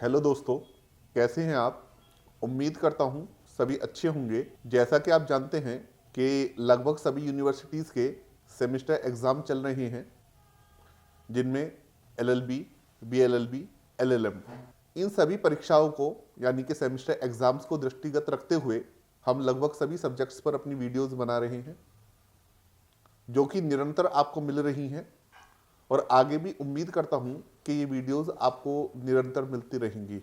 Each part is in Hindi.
हेलो दोस्तों, कैसे हैं आप। उम्मीद करता हूं सभी अच्छे होंगे। जैसा कि आप जानते हैं कि लगभग सभी यूनिवर्सिटीज़ के सेमेस्टर एग्ज़ाम चल रहे हैं, जिनमें एलएलबी, बीएलएलबी, एलएलएम, इन सभी परीक्षाओं को यानी कि सेमेस्टर एग्ज़ाम्स को दृष्टिगत रखते हुए हम लगभग सभी सब्जेक्ट्स पर अपनी वीडियोज़ बना रहे हैं, जो कि निरंतर आपको मिल रही हैं और आगे भी उम्मीद करता हूं कि ये वीडियोस आपको निरंतर मिलती रहेंगी।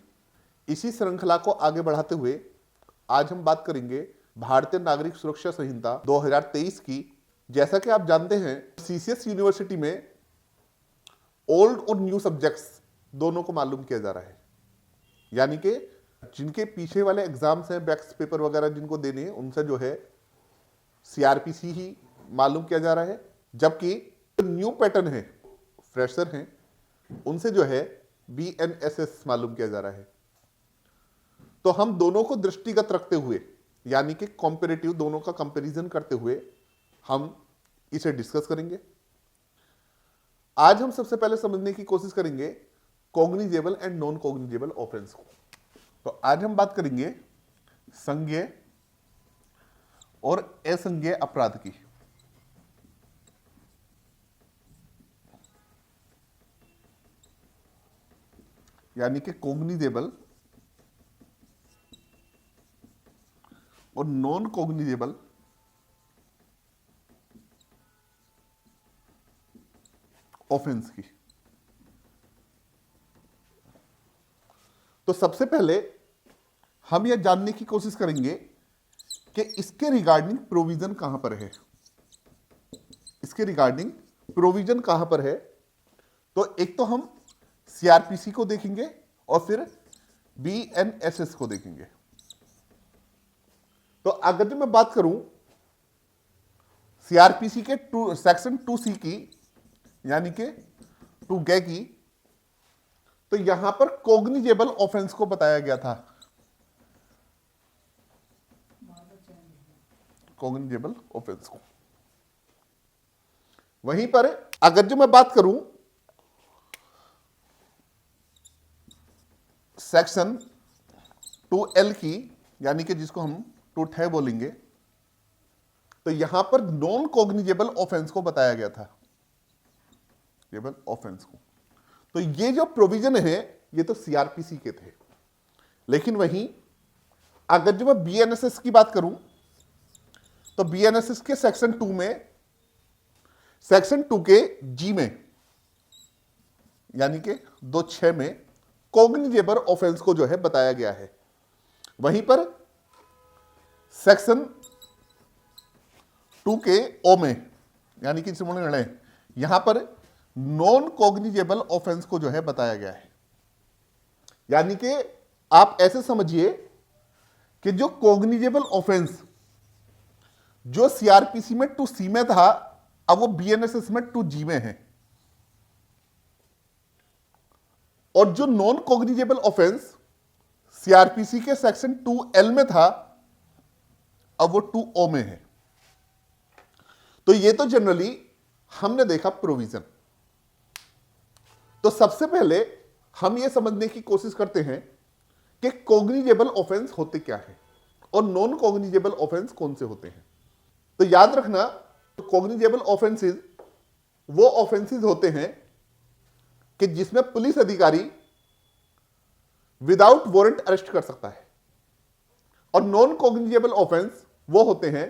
इसी श्रृंखला को आगे बढ़ाते हुए आज हम बात करेंगे भारतीय नागरिक सुरक्षा संहिता 2023 की। जैसा कि आप जानते हैं, सीसीएस यूनिवर्सिटी में ओल्ड और न्यू सब्जेक्ट्स दोनों को मालूम किया जा रहा है, यानी कि जिनके पीछे वाले एग्जाम्स हैं, बैक्स पेपर वगैरह जिनको देने हैं, उनसे जो है सीआरपीसी ही मालूम किया जा रहा है, जबकि न्यू पैटर्न है, फ्रेशर हैं, उनसे जो है बीएनएसएस मालूम किया जा रहा है। तो हम दोनों को दृष्टिगत रखते हुए यानी कि कॉम्पेरेटिव, दोनों का कंपैरिजन करते हुए हम इसे डिस्कस करेंगे। आज हम सबसे पहले समझने की कोशिश करेंगे cognizable and non cognizable offence को। तो आज हम बात करेंगे संज्ञेय और असंज्ञेय अपराध की। यानी कि कॉग्निजेबल और नॉन कॉग्निजेबल ऑफेंस की। तो सबसे पहले हम यह जानने की कोशिश करेंगे कि इसके रिगार्डिंग प्रोविजन कहां पर है। इसके रिगार्डिंग प्रोविजन कहां पर है? तो एक तो हम सीआरपीसी को देखेंगे और फिर बीएनएसएस को देखेंगे। तो अगर जो मैं बात करूं सीआरपीसी के सेक्शन 2C की, यानी कि 2 की, तो यहां पर कॉग्निजेबल ऑफेंस को बताया गया था। कॉग्निजेबल ऑफेंस को। वहीं पर अगर जो मैं बात करूं सेक्शन 2L की, यानी कि जिसको हम 2 बोलेंगे, तो यहां पर नॉन कॉग्निजेबल ऑफेंस को बताया गया था, केवल ऑफेंस को। तो ये जो प्रोविजन है ये तो सीआरपीसी के थे, लेकिन वहीं अगर जो मैं बीएनएसएस की बात करूं तो बीएनएसएस के सेक्शन 2 में, सेक्शन 2 के जी में, यानी कि 2(6) में कॉग्निजेबल ऑफेंस को जो है बताया गया है। वहीं पर सेक्शन 2 के ओ में, यानी कि यहां पर नॉन कॉग्निजेबल ऑफेंस को जो है बताया गया है। यानी कि आप ऐसे समझिए कि जो कॉग्निजेबल ऑफेंस जो सीआरपीसी में 2C में था, अब वो बीएनएसएस में 2G में है, और जो नॉन कॉग्निजेबल ऑफेंस सीआरपीसी के सेक्शन 2L में था, अब वो 2O में है। तो ये तो जनरली हमने देखा प्रोविजन। तो सबसे पहले हम ये समझने की कोशिश करते हैं कि कॉग्निजेबल ऑफेंस होते क्या है और नॉन कॉग्निजेबल ऑफेंस कौन से होते हैं। तो याद रखना, कॉग्निजेबल ऑफेंसेस वो ऑफेंसेस होते हैं कि जिसमें पुलिस अधिकारी विदाउट वारंट अरेस्ट कर सकता है, और नॉन कॉग्निजेबल ऑफेंस वो होते हैं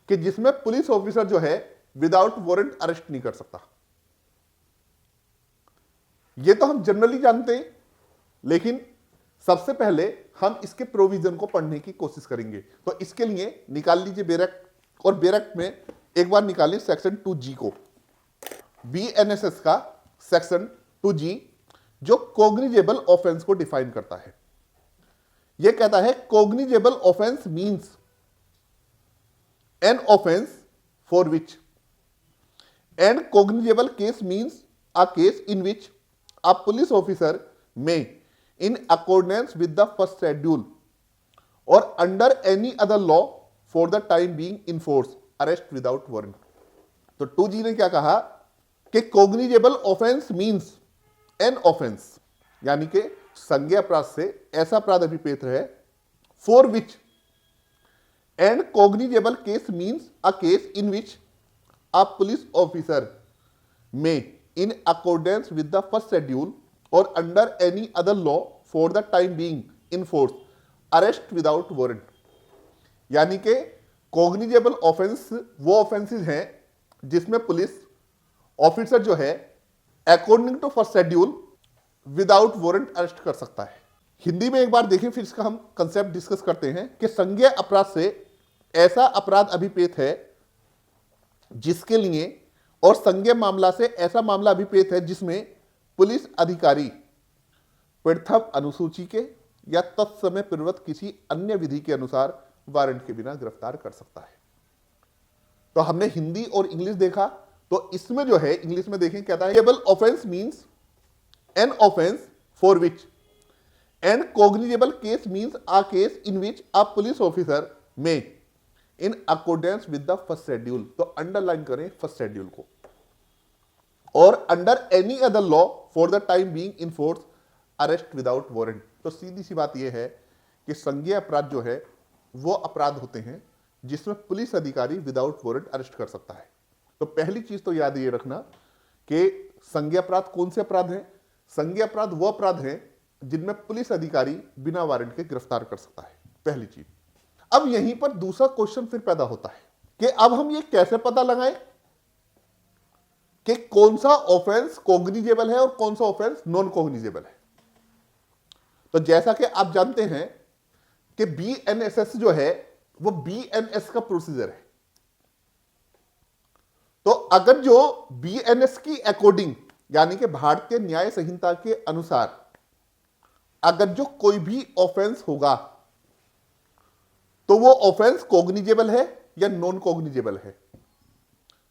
कि जिसमें पुलिस ऑफिसर जो है विदाउट वारंट अरेस्ट नहीं कर सकता। ये तो हम जनरली जानते हैं, लेकिन सबसे पहले हम इसके प्रोविजन को पढ़ने की कोशिश करेंगे। तो इसके लिए निकाल लीजिए बेरक, और बेरक में एक बार निकालिए सेक्शन 2G को, बीएनएसएस का सेक्शन 2G, जो कॉग्निजेबल ऑफेंस को डिफाइन करता है। यह कहता है cognizable offence means an offence for which and cognizable case means a case in which a police officer may, in accordance with the first schedule or under any other law for the time being in force, arrest without warrant। तो 2G ने क्या कहा कि cognizable offence means an offence, यानी कि संज्ञेय अपराध से ऐसा अपराध अभिप्रेत है for which and cognizable case means a case in which a police officer may in accordance with the first schedule or under any other law for the time being enforce arrest without warrant। यानी कि कॉग्निजेबल ऑफेंस वो ऑफेंसेस हैं जिसमें पुलिस ऑफिसर जो है according to first schedule without warrant arrest कर सकता है। हिंदी में एक बार देखें फिर इसका हम कंसेप्ट डिस्कस करते हैं कि संज्ञेय अपराध से ऐसा अपराध अभिप्रेत है जिसके लिए, और संज्ञेय मामला से ऐसा मामला अभिप्रेत है जिसमें पुलिस अधिकारी प्रथम अनुसूची के या तत्समय पूर्वक किसी अन्य विधि के अनुसार वारंट के बिना गिरफ्तार कर सकता है। तो हमने हिंदी और इंग्लिश देखा, तो इसमें जो है इंग्लिश में देखें कहता है cognizable offence means an offence for which and cognizable case means a case in which a police officer में in accordance with the first schedule. तो अंडरलाइन करें फर्स्ट शेड्यूल को, और under any other law for the time being in force arrest without warrant. तो सीधी सी बात यह है कि संज्ञेय अपराध जो है वो अपराध होते हैं जिसमें पुलिस अधिकारी विदाउट वारंट अरेस्ट कर सकता है। तो पहली चीज तो याद ये रखना कि संज्ञेय अपराध कौन से अपराध हैं। संज्ञेय अपराध वो अपराध हैं जिनमें पुलिस अधिकारी बिना वारंट के गिरफ्तार कर सकता है, पहली चीज। अब यहीं पर दूसरा क्वेश्चन फिर पैदा होता है कि अब हम ये कैसे पता लगाएं कि कौन सा ऑफेंस कॉग्निजेबल है और कौन सा ऑफेंस नॉन कॉग्निजेबल है। तो जैसा कि आप जानते हैं कि बीएनएसएस जो है वो बीएनएस का प्रोसीजर है। तो अगर जो बीएनएस की अकॉर्डिंग यानी कि भारतीय न्याय संहिता के अनुसार अगर जो कोई भी ऑफेंस होगा तो वो ऑफेंस कॉग्निजेबल है या नॉन कॉग्निजेबल है।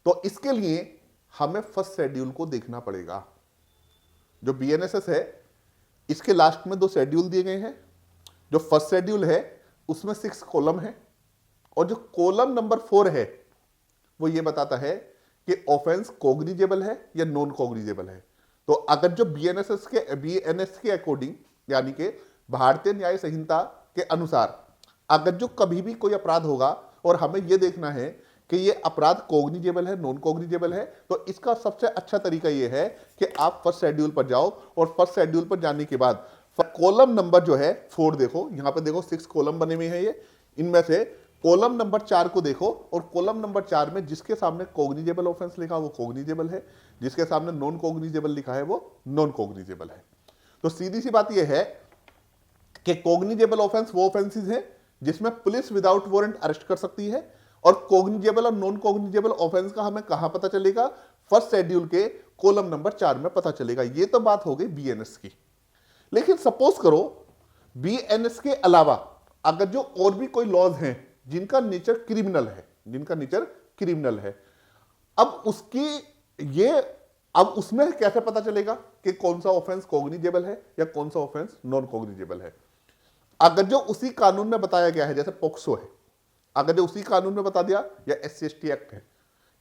तो इसके लिए हमें फर्स्ट शेड्यूल को देखना पड़ेगा। जो बीएनएसएस है इसके लास्ट में 2 शेड्यूल दिए गए हैं। जो फर्स्ट शेड्यूल है उसमें 6 कॉलम है, और जो कॉलम नंबर 4 है वो ये बताता है कि ऑफेंस कॉग्निजेबल है या नॉन कॉग्निजेबल है। तो अगर जो बीएनएस के अकॉर्डिंग यानी कि भारतीय न्याय संहिता के अनुसार अगर जो कभी भी कोई अपराध होगा और हमें यह देखना है कि ये अपराध कॉग्निजेबल है नॉन कॉग्निजेबल है, तो इसका सबसे अच्छा तरीका यह है कि आप फर्स्ट शेड्यूल पर जाओ, और फर्स्ट शेड्यूल पर जाने के बाद कॉलम नंबर जो है 4 देखो, यहां पे देखो 6 कॉलम बने हुए हैं ये, इनमें से कॉलम नंबर 4 को देखो, और कॉलम नंबर 4 में जिसके सामने कॉग्निजेबल ऑफेंस लिखा वो कॉग्निजेबल है, जिसके सामने नॉन कॉग्निजेबल लिखा है वो नॉन कॉग्निजेबल है। तो सीधी सी बात यह है कि कॉग्निजेबल ऑफेंस वो ऑफेंसेस हैं जिसमें पुलिस विदाउट वारंट अरेस्ट कर सकती है, और कॉग्निजेबल और नॉन कॉग्निजेबल ऑफेंस का हमें कहां पता चलेगा, फर्स्ट शेड्यूल के कॉलम नंबर 4 में पता चलेगा। ये तो बात हो गई बीएनएस की। लेकिन सपोज करो बीएनएस के अलावा अगर जो और भी कोई लॉज हैं जिनका नेचर क्रिमिनल है, अब उसमें कैसे पता चलेगा कि कौन सा ऑफेंस कॉग्निजेबल है या कौन सा ऑफेंस नॉन कॉग्निजेबल है। अगर जो उसी कानून में बताया गया है, जैसे पोक्सो है, अगर जो उसी कानून में बता दिया, या SC/ST एक्ट है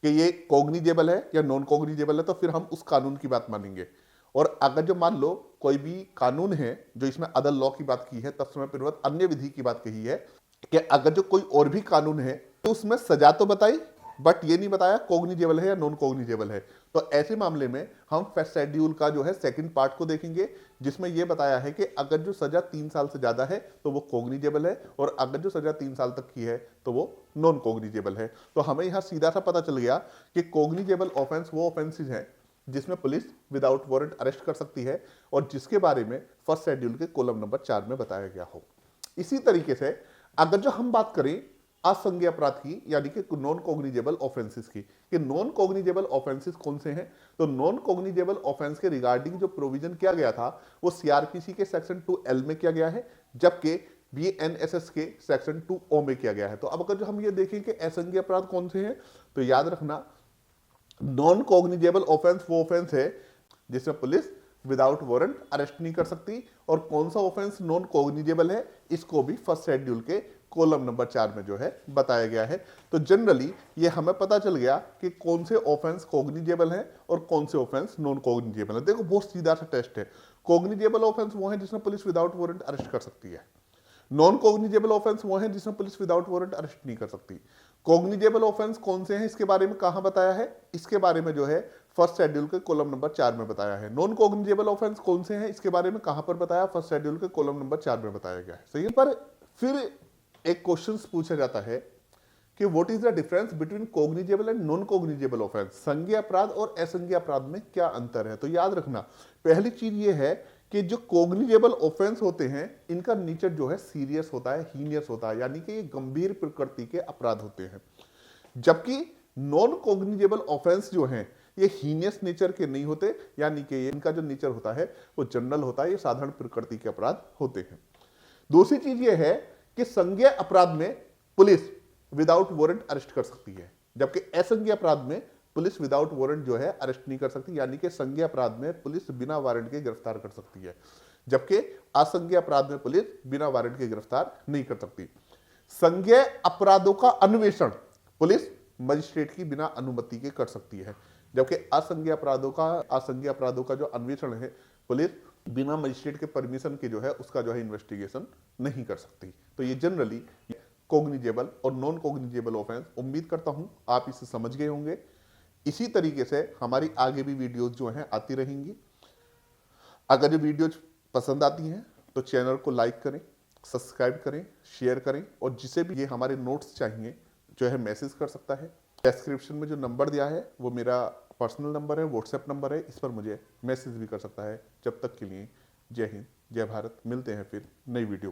कि ये कॉग्निजेबल है या नॉन कॉग्निजेबल है, तो फिर हम उस कानून की बात मानेंगे। और अगर जो मान लो कोई भी कानून है जो इसमें अदर लॉ की बात की है, तत्समय पूर्वक अन्य विधि की बात कही है, कि अगर जो कोई और भी कानून है तो उसमें सजा तो बताई बट ये नहीं बताया कॉग्निजेबल है या नॉन कॉग्निजेबल है, तो ऐसे मामले में हम फर्स्ट शेड्यूल का जो है सेकंड पार्ट को देखेंगे, जिसमें यह बताया है कि अगर जो सजा 3 साल से ज्यादा है तो वो कॉग्निजेबल है, और अगर जो सजा 3 साल तक की है तो वो नॉन कॉग्निजेबल है। तो हमें यहां सीधा सा पता चल गया कि कॉग्निजेबल ऑफेंस वो ऑफेंसेस हैं जिसमें पुलिस विदाउट वारंट अरेस्ट कर सकती है, और जिसके बारे में फर्स्ट शेड्यूल के कॉलम नंबर 4 में बताया गया हो। इसी तरीके से अगर जो हम बात करें असंज्ञेय अपराध की, यानी कि नॉन कॉग्निजेबल ऑफेंसेस की, कि नॉन कॉग्निजेबल ऑफेंसेस कौन से हैं, तो नॉन कॉग्निजेबल ऑफेंस के रिगार्डिंग जो प्रोविजन किया गया था वो सीआरपीसी के सेक्शन 2L में किया गया है, जबकि बीएनएसएस के सेक्शन 2O में किया गया है। तो अब अगर जो हम ये देखें कि असंज्ञेय अपराध कौन से हैं, तो याद रखना नॉन कॉग्निजेबल ऑफेंस वो ऑफेंस है जिसमें पुलिस विदाउट वारंट अरेस्ट नहीं कर सकती, और कौन सा ऑफेंस नॉन कॉग्निजेबल है इसको भी फर्स्ट शेड्यूल के कॉलम नंबर 4 में जो है बताया गया है। तो जनरली ये हमें पता चल गया कि कौन से ऑफेंस कॉग्निजेबल हैं और कौन से ऑफेंस नॉन कॉग्निजेबल है। देखो बहुत सीधा सा टेस्ट है, कोग्निजेबल ऑफेंस वो है जिसमें पुलिस विदाउट वारंट अरेस्ट कर सकती है। नॉन कोग्निजेबल ऑफेंस वो है जिसमें पुलिस विदाउट वारंट अरेस्ट नहीं कर सकती। कोग्निजेबल ऑफेंस कौन से हैं इसके बारे में कहां बताया है, इसके बारे में जो है फर्स्ट शेड्यूल के कॉलम नंबर 4 में बताया है। नॉन कोग्निजेबल ऑफेंस कौन से हैं इसके बारे में कहां पर बताया, फर्स्ट शेड्यूल के कॉलम नंबर 4 में बताया गया है। सही है। पर फिर एक क्वेश्चन पूछा जाता है कि what is the difference between cognisable and non cognisable offence, संज्ञेय अपराध और असंज्ञेय अपराध में क्या अंतर है। तो याद रखना पहली चीज ये है कि जो कोग्निजेबल ऑफेंस होते हैं इनका नेचर जो है सीरियस होता है, हीनियस होता है, यानी कि ये गंभीर प्रकृति के अपराध होते हैं। जबकि नॉन कोग्निजेबल ऑफेंस जो हैं ये हीनियस नेचर के नहीं होते, यानी कि इनका जो नेचर होता है वो जनरल होता है, ये साधारण प्रकृति के अपराध होते हैं। दूसरी चीज ये है कि संज्ञेय अपराध में पुलिस विदाउट वारंट अरेस्ट कर सकती है, जबकि असंज्ञेय अपराध में पुलिस विदाउट वारंट जो है अरेस्ट नहीं कर सकती, यानी कि संज्ञेय अपराध में पुलिस बिना वारंट के गिरफ्तार कर सकती है, जबकि असंज्ञेय अपराध में पुलिस बिना वारंट के गिरफ्तार नहीं कर सकती। संज्ञेय अपराधों का अन्वेषण पुलिस मजिस्ट्रेट की बिना अनुमति के कर सकती है, जबकि असंज्ञेय अपराधों का जो अन्वेषण है पुलिस बिना मजिस्ट्रेट के परमिशन के जो है उसका जो है इन्वेस्टिगेशन नहीं कर सकती। तो ये जनरली कोग्निजेबल और नॉन कोग्निजेबल ऑफेंस, उम्मीद करता हूं आप इसे समझ गए होंगे। इसी तरीके से हमारी आगे भी वीडियोस जो हैं आती रहेंगी। अगर ये वीडियोज पसंद आती हैं तो चैनल को लाइक करें, सब्सक्राइब करें, शेयर करें, और जिसे भी ये हमारे नोट्स चाहिए जो है मैसेज कर सकता है। डिस्क्रिप्शन में जो नंबर दिया है वो मेरा पर्सनल नंबर है, व्हाट्सएप नंबर है, इस पर मुझे मैसेज भी कर सकता है। जब तक के लिए जय हिंद, जय भारत। मिलते हैं फिर नई वीडियो के